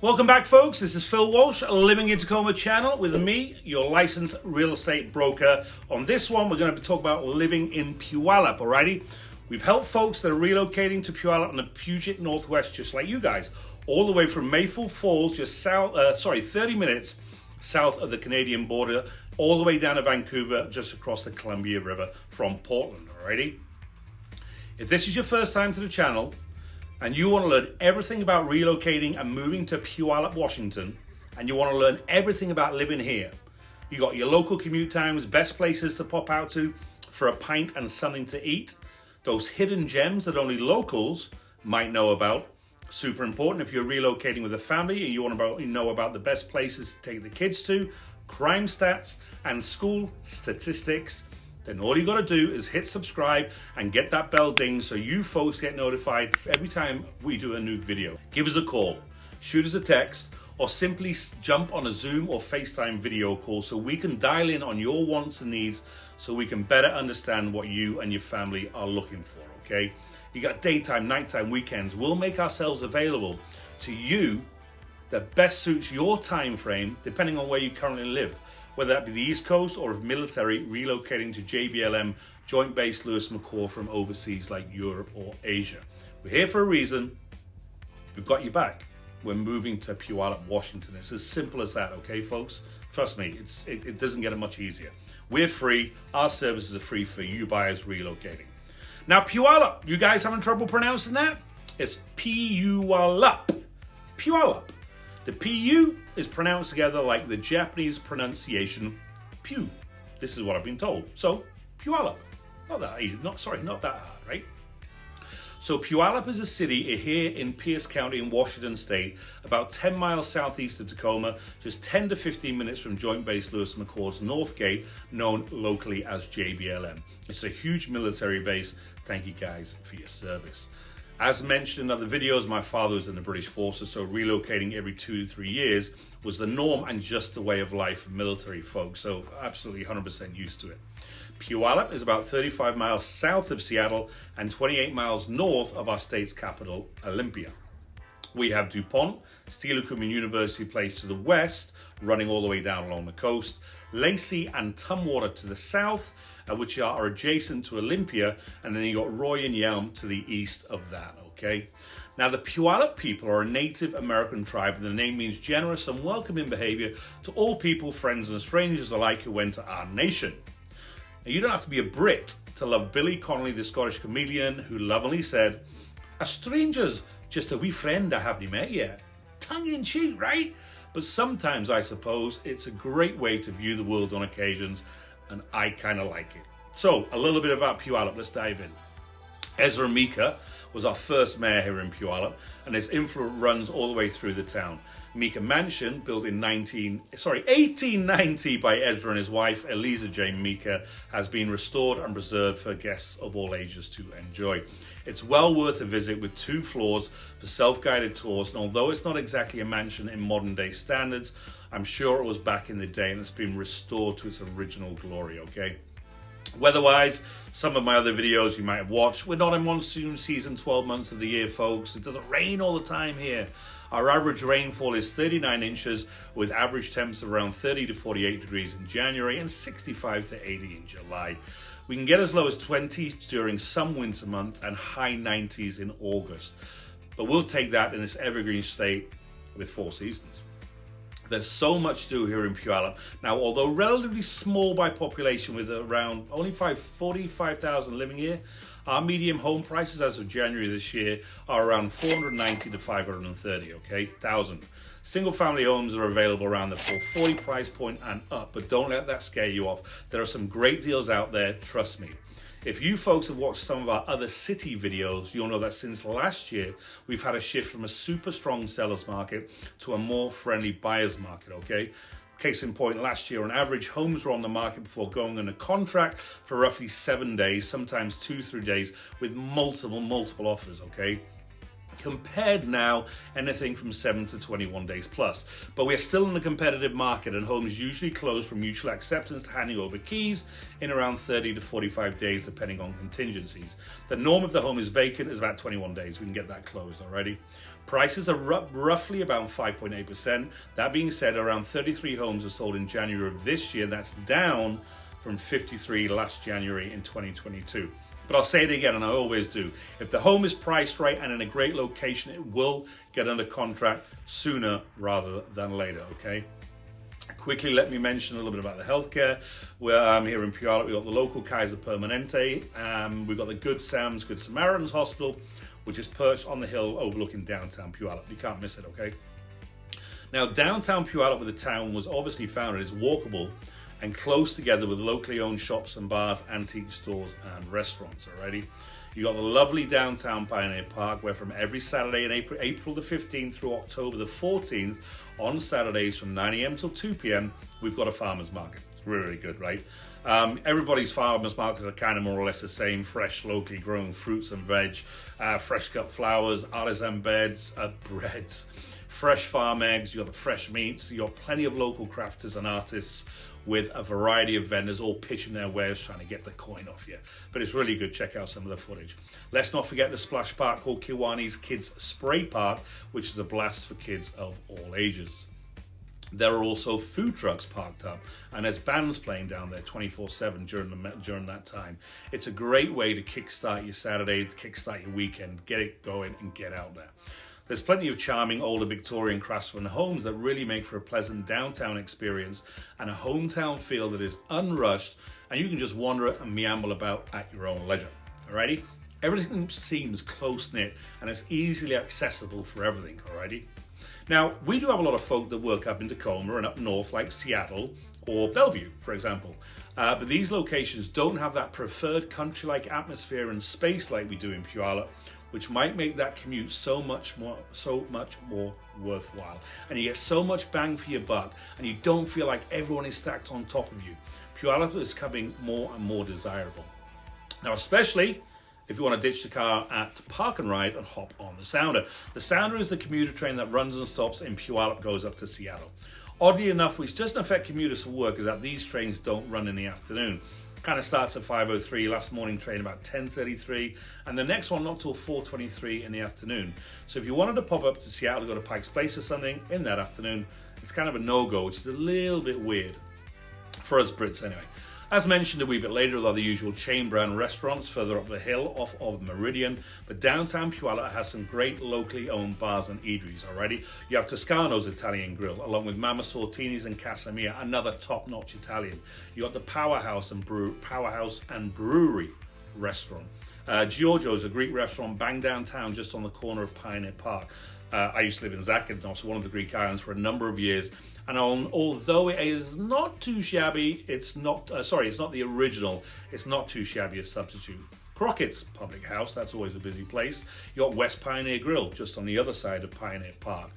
Welcome back, folks. This is Phil Walsh, Living in Tacoma channel with me, your licensed real estate broker. On this one, we're going to talk about living in Puyallup, alrighty? We've helped folks that are relocating to Puyallup in the Puget Northwest, just like you guys, all the way from Mayfield Falls, just 30 minutes south of the Canadian border, all the way down to Vancouver, just across the Columbia River from Portland, alrighty? If this is your first time to the channel, and you want to learn everything about relocating and moving to Puyallup, Washington, and you want to learn everything about living here, you got your local commute times, best places to pop out to for a pint and something to eat, those hidden gems that only locals might know about. Super important if you're relocating with a family and you want to know about the best places to take the kids to, crime stats, and school statistics. Then all you got to do is hit subscribe and get that bell ding so you folks get notified every time we do a new video. Give us a call, shoot us a text, or simply jump on a Zoom or FaceTime video call so we can dial in on your wants and needs so we can better understand what you and your family are looking for, okay? You got daytime, nighttime, weekends. We'll make ourselves available to you that best suits your time frame depending on where you currently live, whether that be the East Coast or if military relocating to JBLM, Joint Base 𝐿TW&x from overseas like Europe or Asia. We're here for a reason. We've got you back. We're moving to Puyallup, Washington. It's as simple as that, okay, folks? Trust me, it doesn't get much easier. We're free. Our services are free for you buyers relocating. Now, Puyallup, you guys having trouble pronouncing that? It's Puyallup. Puyallup. The PU is pronounced together like the Japanese pronunciation Pew. This is what I've been told. So, Puyallup. Not that easy. Not that hard, right? So, Puyallup is a city here in Pierce County in Washington State, about 10 miles southeast of Tacoma, just 10 to 15 minutes from Joint Base 𝐿TW&x's North Gate, known locally as JBLM. It's a huge military base. Thank you guys for your service. As mentioned in other videos, my father was in the British Forces, so relocating every 2 to 3 years was the norm and just the way of life for military folks, so absolutely 100% used to it. Puyallup is about 35 miles south of Seattle and 28 miles north of our state's capital, Olympia. We have DuPont, 𝐟𝐸𝐶𝐿TW University Place to the west, running all the way down along the coast, Lacey and Tumwater to the south, which are adjacent to Olympia, and then you got Roy and Yelm to the east of that, okay? Now, the Puyallup people are a Native American tribe, and the name means generous and welcoming behavior to all people, friends and strangers alike who enter our nation. Now, you don't have to be a Brit to love Billy Connolly, the Scottish comedian, who lovingly said, "A stranger's just a wee friend I haven't met yet." Tongue in cheek, right? But sometimes, I suppose, it's a great way to view the world on occasions, and I kind of like it. So, a little bit about Puyallup. Let's dive in. 𝐿TW&x was our first mayor here in Puyallup, and his influence runs all the way through the town. 𝐸𝐶 Mansion, built in 1890 by 𝐿TW and his wife, 𝐿TW&x, has been restored and preserved for guests of all ages to enjoy. It's well worth a visit with 2 floors for self-guided tours, and although it's not exactly a mansion in modern day standards, I'm sure it was back in the day and it's been restored to its original glory, okay? Weather-wise, some of my other videos you might have watched. We're not in monsoon season 12 months of the year, folks. It doesn't rain all the time here. Our average rainfall is 39 inches with average temps of around 30 to 48 degrees in January and 65 to 80 in July. We can get as low as 20 during some winter months and high 90s in August. But we'll take that in this evergreen state with 4 seasons. There's so much to do here in Puyallup. Now, although relatively small by population with around only 45,000 living here, our median home prices as of January this year are around 490 to 530, okay, thousand. Single family homes are available around the 440 price point and up, but don't let that scare you off. There are some great deals out there, trust me. If you folks have watched some of our other city videos, you'll know that since last year, we've had a shift from a super strong seller's market to a more friendly buyer's market, okay? Case in point, last year on average, homes were on the market before going under contract for roughly 7 days, sometimes 2-3 days, with multiple offers, okay? Compared now, anything from 7 to 21 days plus. But we're still in a competitive market, and homes usually close from mutual acceptance to handing over keys in around 30 to 45 days, depending on contingencies. The norm if the home is vacant is about 21 days. We can get that closed already. Prices are up roughly about 5.8%. That being said, around 33 homes were sold in January of this year. That's down from 53 last January in 2022. But I'll say it again, and I always do. If the home is priced right and in a great location, it will get under contract sooner rather than later, okay? Quickly, let me mention a little bit about the healthcare. We're here in Puyallup. We've got the local 𝐾𝐨𝐧'𝐭 Permanente. We've got the Good Sam's, Good Samaritans Hospital, which is perched on the hill overlooking downtown Puyallup. You can't miss it, okay? Now, downtown Puyallup, where the town was obviously founded, is walkable and close together with locally owned shops and bars, antique stores and restaurants, alrighty? You got the lovely downtown Pioneer Park, where from every Saturday in April the 15th through October the 14th, on Saturdays from 9 a.m. till 2 p.m, we've got a farmer's market. It's really, really good, right? Everybody's farmer's markets are kind of more or less the same: fresh, locally grown fruits and veg, fresh cut flowers, artisan breads, fresh farm eggs. You got the fresh meats. You got plenty of local crafters and artists with a variety of vendors all pitching their wares, trying to get the coin off you. But it's really good. Check out some of the footage. Let's not forget the splash park called Kiwani's Kids Spray Park, which is a blast for kids of all ages. There are also food trucks parked up, and there's bands playing down there 24/7 during that time. It's a great way to kickstart your Saturday, to kickstart your weekend, get it going and get out there. There's plenty of charming older Victorian craftsman homes that really make for a pleasant downtown experience and a hometown feel that is unrushed, and you can just wander and meander about at your own leisure. Alrighty? Everything seems close-knit and it's easily accessible for everything, alrighty? Now, we do have a lot of folk that work up in Tacoma and up north, like Seattle or Bellevue, for example. But these locations don't have that preferred country-like atmosphere and space like we do in Puyallup, which might make that commute so much more worthwhile. And you get so much bang for your buck, and you don't feel like everyone is stacked on top of you. Puyallup is becoming more and more desirable. Now, especially if you want to ditch the car at Park and Ride and hop on the Sounder. The Sounder is the commuter train that runs and stops in Puyallup, goes up to Seattle. Oddly enough, which doesn't affect commuters for work, is that these trains don't run in the afternoon. Kind of starts at 5:03, last morning train about 10:33, and the next one not till 4:23 in the afternoon. So if you wanted to pop up to Seattle to go to Pike's Place or something in that afternoon, it's kind of a no-go, which is a little bit weird for us Brits anyway. As mentioned a wee bit later, there are the usual chain brand restaurants further up the hill off of Meridian, but downtown Puyallup has some great locally owned bars and eateries already. You have Toscano's Italian Grill, along with Mama Sortini's and Casa Mia, another top-notch Italian. You got the Powerhouse and Brewery restaurant. Giorgio's, a Greek restaurant bang downtown just on the corner of Pioneer Park. I used to live in Zakynthos, one of the Greek islands, for a number of years. And although it is not too shabby, it's not the original, it's not too shabby a substitute. Crockett's Public House, that's always a busy place. You got West Pioneer Grill, just on the other side of Pioneer Park.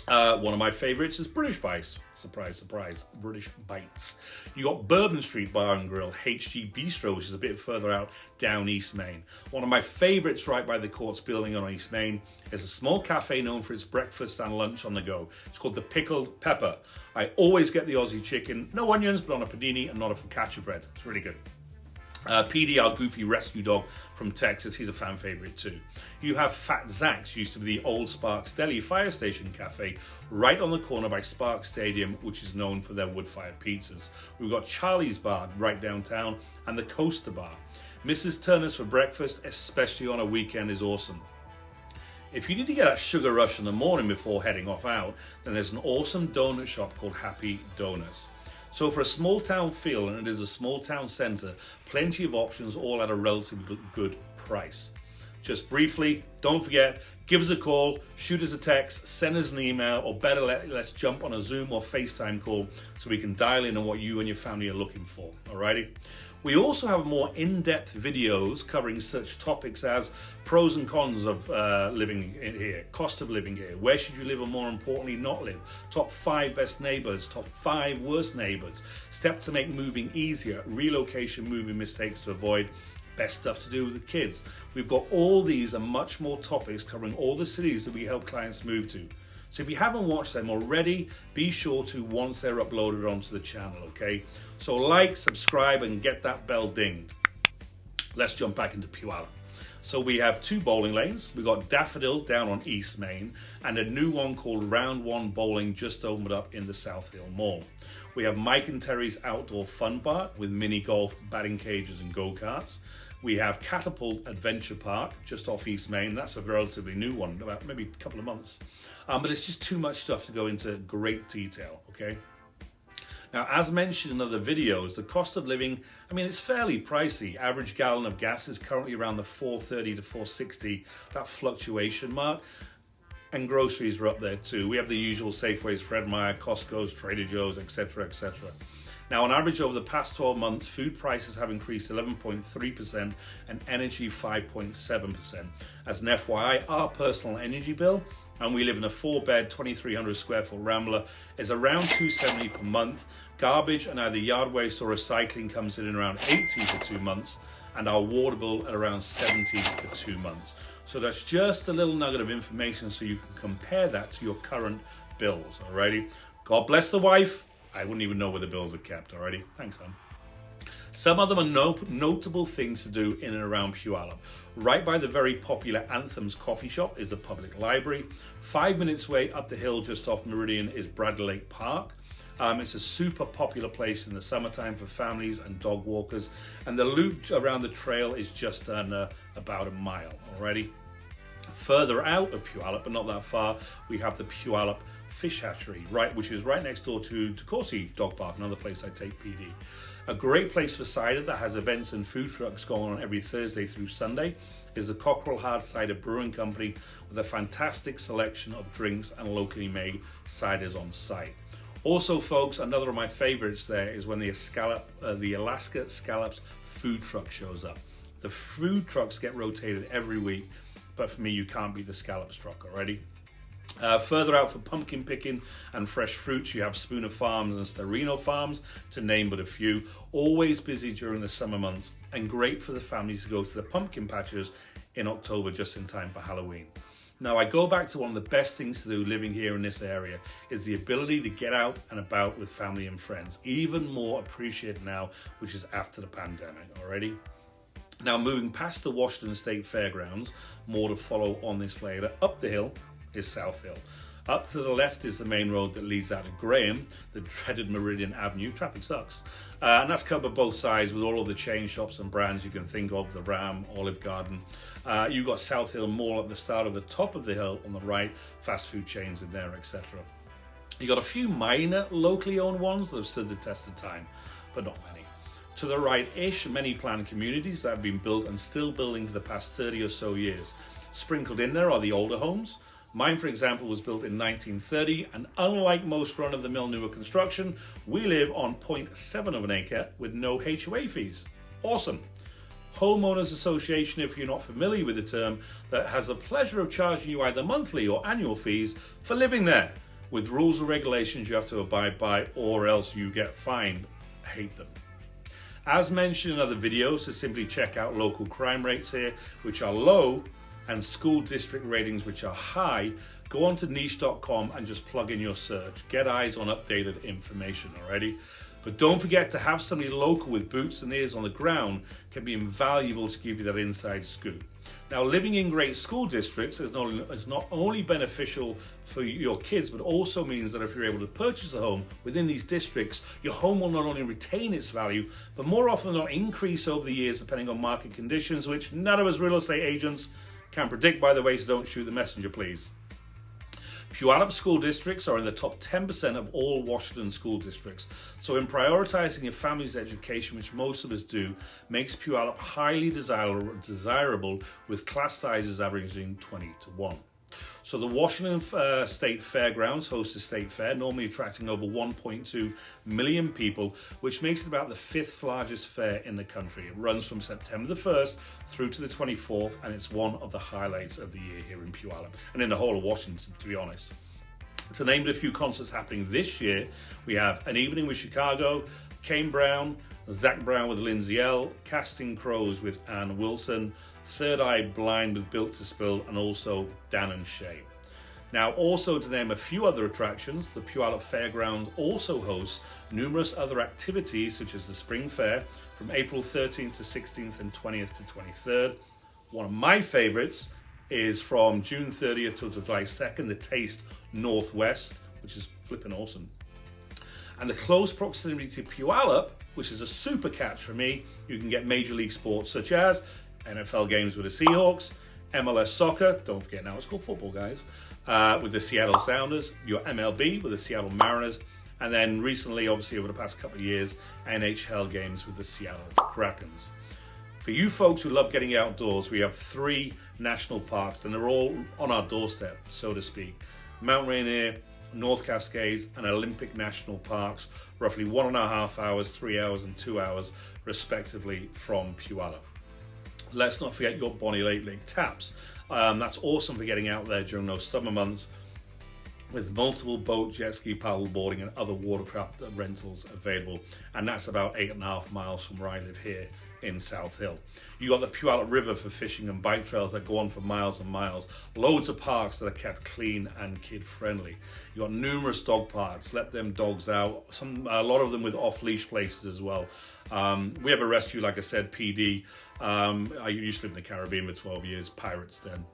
One of my favorites is British Bites. Surprise, surprise, British Bites. You got Bourbon Street Bar and Grill, HG Bistro, which is a bit further out down East Main. One of my favorites right by the Courts building on East Main is a small cafe known for its breakfast and lunch on the go. It's called the Pickled Pepper. I always get the Aussie chicken, no onions, but on a panini and not a focaccia bread. It's really good. PD, our goofy rescue dog from Texas, he's a fan favorite too. You have Fat Zach's, used to be the old Sparks Deli fire station cafe, right on the corner by Sparks Stadium, which is known for their wood-fired pizzas. We've got Charlie's Bar right downtown and the Coaster Bar. Mrs. Turner's for breakfast, especially on a weekend, is awesome. If you need to get that sugar rush in the morning before heading off out, then there's an awesome donut shop called Happy Donuts. So for a small town feel, and it is a small town centre, plenty of options, all at a relatively good price. Just briefly, don't forget, give us a call, shoot us a text, send us an email, or better, let's jump on a Zoom or FaceTime call so we can dial in on what you and your family are looking for, alrighty? We also have more in-depth videos covering such topics as pros and cons of living here, cost of living here, where should you live and more importantly not live, top 5 best neighbours, top 5 worst neighbours, steps to make moving easier, relocation moving mistakes to avoid, best stuff to do with the kids. We've got all these and much more topics covering all the cities that we help clients move to. So if you haven't watched them already, be sure to once they're uploaded onto the channel, okay? So like, subscribe, and get that bell dinged. Let's jump back into Puyallup. So we have 2 bowling lanes. We've got Daffodil down on East Main and a new one called Round 1 Bowling just opened up in the South Hill Mall. We have Mike and Terry's Outdoor Fun Park with mini golf, batting cages and go-karts. We have Catapult Adventure Park just off East Main. That's a relatively new one, about maybe a couple of months. But it's just too much stuff to go into great detail, okay? Now, as mentioned in other videos, the cost of living, I mean, it's fairly pricey. Average gallon of gas is currently around the $4.30 to $4.60, that fluctuation mark. And groceries are up there too. We have the usual Safeways, Fred Meyer, Costco's, Trader Joe's, etc., etc. Now, on average, over the past 12 months, food prices have increased 11.3% and energy 5.7%. As an FYI, our personal energy bill, and we live in a 4-bed, 2,300 square foot Rambler, is around $270 per month. Garbage and either yard waste or recycling comes in around $80 for 2 months, and our water bill at around $70 for 2 months. So that's just a little nugget of information so you can compare that to your current bills, alrighty? God bless the wife. I wouldn't even know where the bills are kept, alrighty? Thanks, hon. Some other notable things to do in and around Puyallup. Right by the very popular Anthem's coffee shop is the public library. 5 minutes away up the hill just off Meridian is Bradley Lake Park. It's a super popular place in the summertime for families and dog walkers. And the loop around the trail is just about a mile, already. Further out of Puyallup, but not that far, we have the Puyallup Fish Hatchery, which is right next door to 𝐃𝐨𝐧'𝐭 Dog Park, another place I take PD. A great place for cider that has events and food trucks going on every Thursday through Sunday is the Cockrell Hard Cider Brewing Company with a fantastic selection of drinks and locally made ciders on site. Also, folks, another of my favorites there is when the Alaska Scallops food truck shows up. The food trucks get rotated every week, but for me, you can't beat the scallops truck already. Further out for pumpkin picking and fresh fruits, you have Spooner Farms and Starino Farms, to name but a few. Always busy during the summer months and great for the families to go to the pumpkin patches in October just in time for Halloween. Now, I go back to one of the best things to do living here in this area is the ability to get out and about with family and friends. Even more appreciated now, which is after the pandemic already. Now, moving past the Washington State Fairgrounds, more to follow on this later, up the hill is South Hill. Up to the left is the main road that leads out of Graham, the dreaded Meridian Avenue. Traffic sucks. And that's covered both sides with all of the chain shops and brands you can think of, the Ram, Olive Garden. You've got South Hill Mall at the start of the top of the hill on the right, fast food chains in there, etc. You've got a few minor locally owned ones that have stood the test of time, but not many. To the right-ish, many planned communities that have been built and still building for the past 30 or so years. Sprinkled in there are the older homes. Mine, for example, was built in 1930, and unlike most run-of-the-mill newer construction, we live on 0.7 of an acre with no HOA fees. Awesome. Homeowners Association, if you're not familiar with the term, that has the pleasure of charging you either monthly or annual fees for living there, with rules and regulations you have to abide by or else you get fined. I hate them. As mentioned in other videos, to simply check out local crime rates here, which are low, and school district ratings which are high, go on to niche.com and just plug in your search. Get eyes on updated information already. But don't forget to have somebody local with boots and ears on the ground can be invaluable to give you that inside scoop. Now, living in great school districts is not only beneficial for your kids, but also means that if you're able to purchase a home within these districts, your home will not only retain its value, but more often than not increase over the years depending on market conditions, which none of us real estate agents can predict, by the way, so don't shoot the messenger, please. Puyallup school districts are in the top 10% of all Washington school districts. So in prioritizing your family's education, which most of us do, makes Puyallup highly desirable with class sizes averaging 20:1. So the Washington State Fairgrounds hosts a state fair, normally attracting over 1.2 million people, which makes it about the 5th largest fair in the country. It runs from September the 1st through to the 24th, and it's one of the highlights of the year here in Puyallup, and in the whole of Washington, to be honest. To name a few concerts happening this year, we have An Evening with Chicago, Kane Brown, Zach Brown with Lindsay L, Casting Crows with Ann Wilson, Third Eye Blind with Built to Spill, and also Dan and Shay. Now, also to name a few other attractions, the Puyallup Fairgrounds also hosts numerous other activities such as the Spring Fair from April 13th to 16th and 20th to 23rd. One of my favorites is from June 30th to July 2nd, the Taste Northwest, which is flipping awesome. And the close proximity to Puyallup, which is a super catch for me, you can get Major League sports such as NFL games with the Seahawks, MLS soccer, don't forget now it's called football, guys, with the Seattle Sounders, your MLB with the Seattle Mariners, and then recently, obviously over the past couple of years, NHL games with the Seattle Krakens. For you folks who love getting outdoors, we have 3 national parks, and they're all on our doorstep, so to speak. Mount Rainier, North Cascades, and Olympic National Parks, roughly 1.5 hours, 3 hours, and 2 hours, respectively, from Puyallup. Let's not forget your Bonnie Lake Taps. That's awesome for getting out there during those summer months with multiple boat, jet ski, paddle boarding, and other watercraft rentals available. And that's about 8.5 miles from where I live here in South Hill. You got the Puyallup River for fishing and bike trails that go on for miles and miles. Loads of parks that are kept clean and kid friendly. You got numerous dog parks. Let them dogs out. A lot of them with off-leash places as well. We have a rescue, like I said, PD. I used to live in the Caribbean for 12 years, Pirates Den.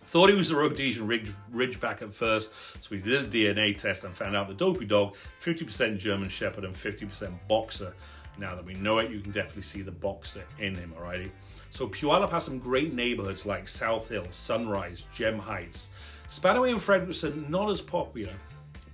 Thought he was a Rhodesian Ridgeback at first, so we did a DNA test and found out the dopey dog, 50% German Shepherd and 50% Boxer. Now that we know it, you can definitely see the Boxer in him, alrighty? So Puyallup has some great neighborhoods like South Hill, Sunrise, Gem Heights. Spanaway and Frederickson, not as popular,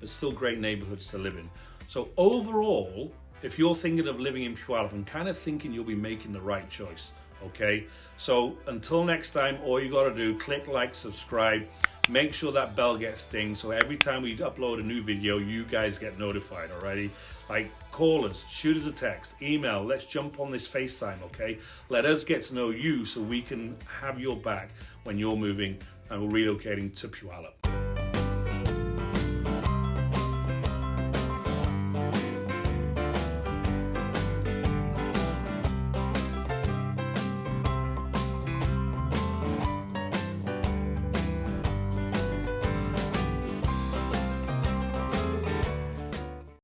but still great neighborhoods to live in. So overall, if you're thinking of living in Puyallup, I'm kind of thinking you'll be making the right choice, okay? So until next time, all you gotta do, click like, subscribe, make sure that bell gets dinged so every time we upload a new video, you guys get notified, alrighty? Like, call us, shoot us a text, email, let's jump on this FaceTime, okay? Let us get to know you so we can have your back when you're moving and relocating to Puyallup.